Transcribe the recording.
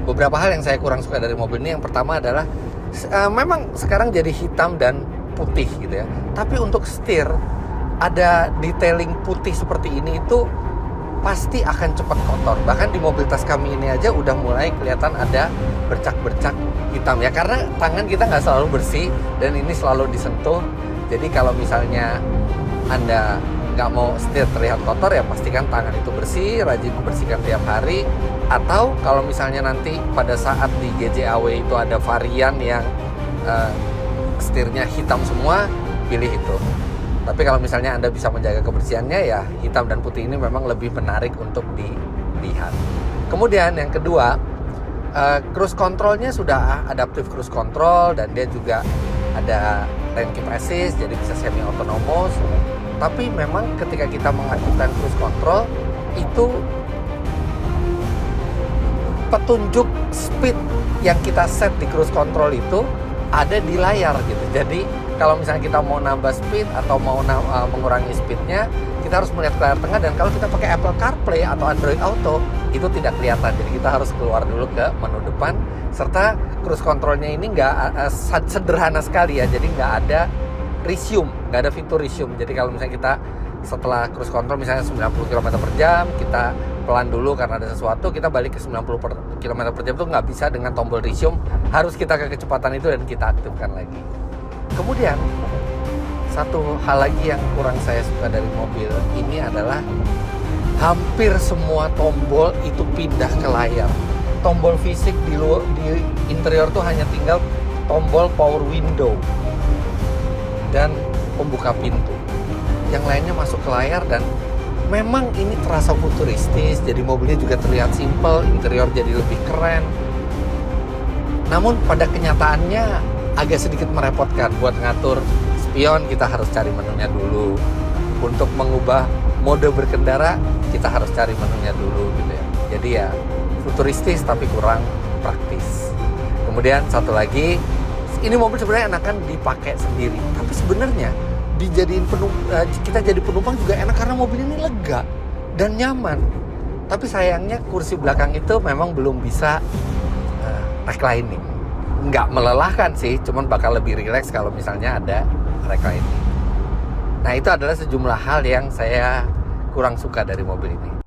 beberapa hal yang saya kurang suka dari mobil ini. Yang pertama adalah memang sekarang jadi hitam dan putih gitu ya. Tapi untuk setir ada detailing putih seperti ini itu pasti akan cepat kotor. Bahkan di mobil tas kami ini aja udah mulai kelihatan ada bercak-bercak hitam ya, karena tangan kita nggak selalu bersih dan ini selalu disentuh. Jadi kalau misalnya Anda nggak mau setir terlihat kotor ya pastikan tangan itu bersih, rajin membersihkan tiap hari. Atau kalau misalnya nanti pada saat di GJAW itu ada varian yang setirnya hitam semua, pilih itu. Tapi kalau misalnya Anda bisa menjaga kebersihannya ya hitam dan putih ini memang lebih menarik untuk dilihat. Kemudian yang kedua, cruise controlnya sudah adaptive cruise control dan dia juga ada lane keep assist, jadi bisa semi autonomous. Tapi memang ketika kita mengaktifkan cruise control itu petunjuk speed yang kita set di cruise control itu ada di layar gitu. Jadi kalau misalnya kita mau nambah speed atau mau mengurangi speednya, kita harus melihat ke layar tengah. Dan kalau kita pakai Apple CarPlay atau Android Auto, itu tidak kelihatan. Jadi kita harus keluar dulu ke menu depan. Serta cruise controlnya ini nggak sederhana sekali ya. Jadi nggak ada resume, nggak ada fitur resume. Jadi kalau misalnya kita setelah cruise control misalnya 90 km per jam, kita pelan dulu karena ada sesuatu, kita balik ke 90 km per jam itu nggak bisa dengan tombol resume. Harus kita ke kecepatan itu dan kita aktifkan lagi. Kemudian satu hal lagi yang kurang saya suka dari mobil ini adalah hampir semua tombol itu pindah ke layar. Tombol fisik di interior tuh hanya tinggal tombol power window dan pembuka pintu. Yang lainnya masuk ke layar dan memang ini terasa futuristis. Jadi mobilnya juga terlihat simple, interior jadi lebih keren. Namun pada kenyataannya agak sedikit merepotkan. Buat ngatur spion kita harus cari menunya dulu. Untuk mengubah mode berkendara kita harus cari menunya dulu gitu ya. Jadi ya futuristis tapi kurang praktis. Kemudian satu lagi, ini mobil sebenarnya enakan dipakai sendiri. Tapi sebenarnya kita jadi penumpang juga enak karena mobil ini lega dan nyaman. Tapi sayangnya kursi belakang itu memang belum bisa reclining. Nggak melelahkan sih, cuman bakal lebih rileks kalau misalnya ada reclining. Nah itu adalah sejumlah hal yang saya kurang suka dari mobil ini.